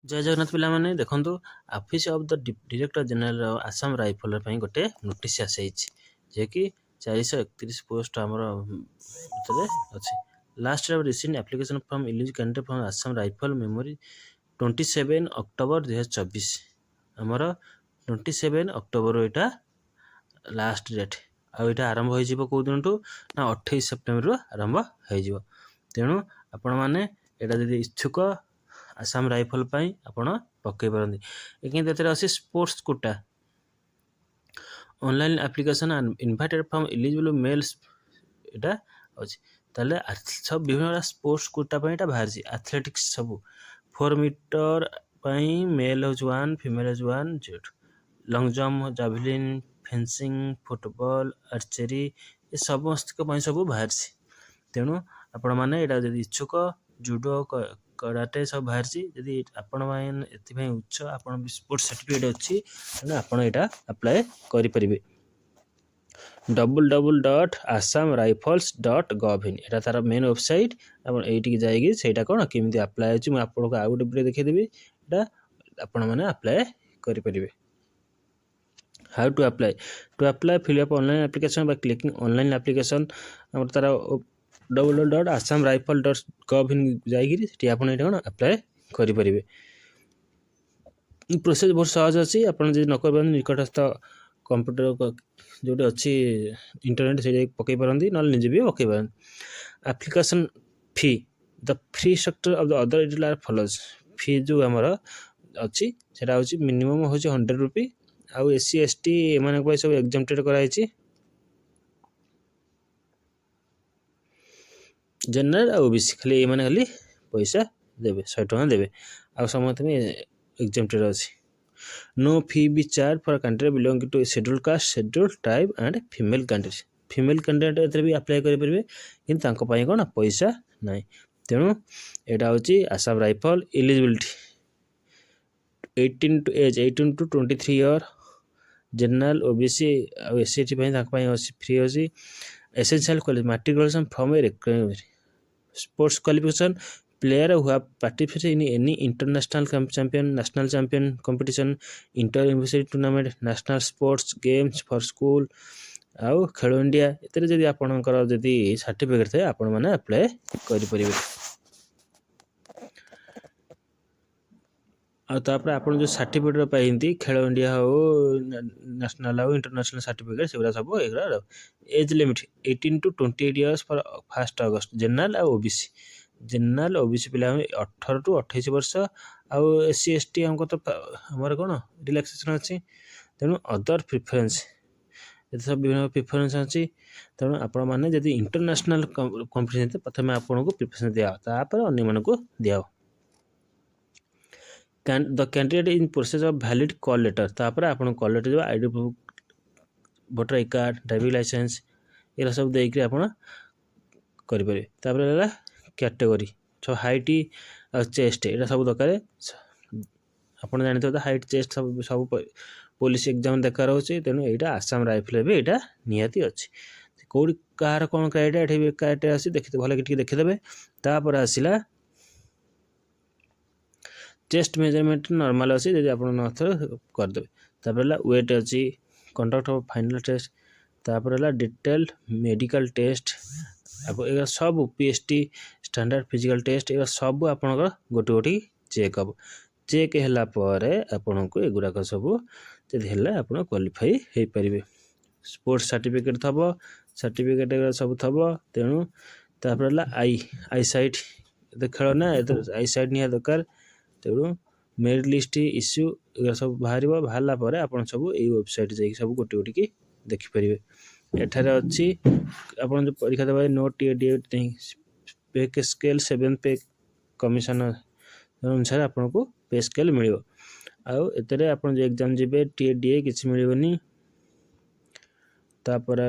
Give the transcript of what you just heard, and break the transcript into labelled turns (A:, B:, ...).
A: जय जगन्नाथ पिलामाने देखंतु office of the director general Assam rifle ପାଇଁ ଗୋଟେ ନୋଟିସ୍ ଆସିଯାଇଛି ଯେ କି 431 ପୋଷ୍ଟ ଆମର ଭିତରେ ଅଛି। Last of recent application from eligible candidate from Assam rifle memory 27 October 2024 ଆମର 27 ଅକ୍ଟୋବର ଏଇଟା ଲାଷ୍ଟ ଡେଟ୍। ଆଉ ଏଇଟା ଆରମ୍ଭ ହେଇଯିବ କେଉଁ ଦିନଠୁ ନା 28 ସେପ୍ଟେମ୍ବରରୁ ଆରମ୍ଭ ହେଇଯିବ। ତେଣୁ ଆପଣମାନେ ଏଇଟା ଯଦି ଇଚ୍ଛୁକ ଆସାମ ରାଇଫଲ ପାଇଁ ଆପଣ ପକାଇ ପାରନ୍ତି। କିନ୍ତୁ ଏଥିରେ ଅଛି sports quota online application invited from eligible males ଏଇଟା ଅଛି। ତାହେଲେ ସବୁ ବିଭିନ୍ନ ସ୍ପୋର୍ଟସ୍ କୋଟା ପାଇଁ ଏଇଟା ବାହାରିଛି। ଆଥଲେଟିକ୍ସ ସବୁ 4 ମିଟର ପାଇଁ ମେଲ୍ ହେଉଛି 1 ଫିମେଲ୍ ହେଉଛି 1 0 long jump javelin fencing football archery ଏ ସମସ୍ତଙ୍କ ପାଇଁ ସବୁ ବାହାରିଛି। ତେଣୁ ଆପଣମାନେ ଏଇଟା ଯଦି ଇଚ୍ଛୁକ ଜୁଡ଼ୋ କରାଟେ ସବୁ ବାହାରିଛି। ଯଦି ଆପଣମାନେ ଏଥିପାଇଁ ଉଚ୍ଚ ଆପଣ ସ୍ପୋର୍ଟସ୍ ସାର୍ଟିଫିକେଟ୍ ଅଛି ତେଣୁ ଆପଣ ଏଇଟା ଆପ୍ଲାଏ କରିପାରିବେ। www.assamrifles.gov ଏଇଟା ତାର ମେନ୍ ୱେବସାଇଟ୍। ଆପଣ ଏଇଠିକି ଯାଇକି ସେଇଟା କ'ଣ କେମିତି ଆପ୍ଲାଏ ଅଛି ମୁଁ ଆପଣଙ୍କୁ ଆଉ ଗୋଟେ ଭିଡ଼ିଓ ଦେଖେଇଦେବି। ଏଇଟା ଆପଣମାନେ ଆପ୍ଲାଏ କରିପାରିବେ। How to apply fill up online application by clicking online application ଆମର ତାର www.assamrifle.gov ଯାଇକିରି ସେଠି ଆପଣ ଏଇଟା କ'ଣ ଆପ୍ଲାଏ କରିପାରିବେ। ପ୍ରୋସେସ୍ ବହୁତ ସହଜ ଅଛି। ଆପଣ ଯଦି ନ କରିପାରନ୍ତି ନିକଟସ୍ଥ କମ୍ପ୍ୟୁଟର ଯେଉଁଠି ଅଛି ଇଣ୍ଟରନେଟ୍ ସେଇଠି ପକାଇ ପାରନ୍ତି, ନହେଲେ ନିଜେ ବି ପକାଇ ପାରନ୍ତି। Application fee the free structure of the other it follows fee ଯେଉଁ ଆମର ଅଛି ସେଇଟା ହେଉଛି ମିନିମମ୍ ହେଉଛି 100 ରୁପି। ଆଉ SC ST ଏମାନଙ୍କ ପାଇଁ ସବୁ ଏକ୍ଜମ୍ପଟେଡ୍ କରାଯାଇଛି। ଜେନେରାଲ ଆଉ OBC ଖାଲି ଏମାନେ ଖାଲି ପଇସା ଦେବେ 100 ଟଙ୍କା ଦେବେ। ଆଉ ସମସ୍ତେ ପାଇଁ ଏକ୍ଜମ୍ପଟେଡ୍ ଅଛି। No fee be charge for candidate belonging to schedule caste schedule tribe and female candidate एथरे भी अप्लाई करेंगे कि कौन पैसा ना। तेणु यहाँ हूँ Assam rifle eligibility 18 to 23 year general OBC और SC ST फ्री अच्छी। Essential qualification matriculation from A sports qualification player who have participated in any international champion, national champion competition, inter-university tournament, national sports games for school ଆଉ ଖେଳ India ଏଥିରେ ଯଦି ଆପଣଙ୍କର ଯଦି certificate ଥାଏ ଆପଣମାନେ ଆପ୍ଲାଏ କରିପାରିବେ। ଆଉ ତାପରେ ଆପଣ ଯେଉଁ ସାର୍ଟିଫିକେଟ୍ ପାଇନ୍ତି ଖେଳ ଇଣ୍ଡିଆ ହେଉ ନ୍ୟାସନାଲ୍ ହେଉ ଇଣ୍ଟରନ୍ୟାସନାଲ୍ ସାର୍ଟିଫିକେଟ୍ ସେଗୁଡ଼ା ସବୁ ଏଗୁଡ଼ା age limit 18 to 28 years for 1 August general ଆଉ OBC। ଜେନେରାଲ୍ OBC ପିଲା 18 to 28 ବର୍ଷ ଆଉ SC ST ଆମକୁ ତ ଆମର କ'ଣ ରିଲାକ୍ସେସନ୍ ଅଛି। ତେଣୁ ଅଦର ପ୍ରିଫରେନ୍ସ ଏତେ ସବୁ ବିଭିନ୍ନ ପ୍ରିଫରେନ୍ସ ଅଛି। ତେଣୁ ଆପଣମାନେ ଯଦି ଇଣ୍ଟରନ୍ୟାସନାଲ୍ କମ୍ପିଟିସନ୍ ପ୍ରଥମେ ଆପଣଙ୍କୁ ପ୍ରିଫରେନ୍ସ ଦିଆହେବ ତାପରେ ଅନ୍ୟମାନଙ୍କୁ ଦିଆହେବ। The candidate in process of valid call letter तापर आपन कॉल लेटर जो ID proof voter I card driving licence ये सब देकर आप करें। तापर कैटेगरी सब हाइट और चेस्ट ये सब दरकार आप जानते तो हाइट चेस्ट सब सब पुलिस एग्जाम देखा रोचे। तेणु यहाँ आसाम राइफल भी यहाँ निहाती अच्छी कौट कह कौन क्राइटेरिया अच्छी देखते भल कि देखीदे। तापर आसला चेस्ट मेजरमेंट नॉर्मल अच्छी जब आप करदे। तापर वेट अच्छी कंडक्ट ऑफ फाइनल टेस्ट तापर डिटेल मेडिकल टेस्ट ये सब PST स्टैंडर्ड फिजिकल टेस्ट ये सब आप गोटे गोटे चेक हम चेक है आपन को एगुड़ाक सब जब आप क्वालिफाई हो पारे। स्पोर्ट्स सर्टिफिकेट थब सर्टिफिकेट सब थब। तेणु तापर आई साइट खेल ना आई साइट निहा दरकार। तेणु मेरिट लिस्ट इश्यू ये सब बाहर पर आप सब ये वेबसाइट जाकि सब गोटे गोटे की देखिपारे। एठारे अच्छी आप जो परीक्षा देवा नो TDA पे स्केल 7 पे कमिशन अनुसार आपन को पे स्केल मिल आउ एतरे आप जो एग्जाम जीवे TDA किसी मिलनी। तापर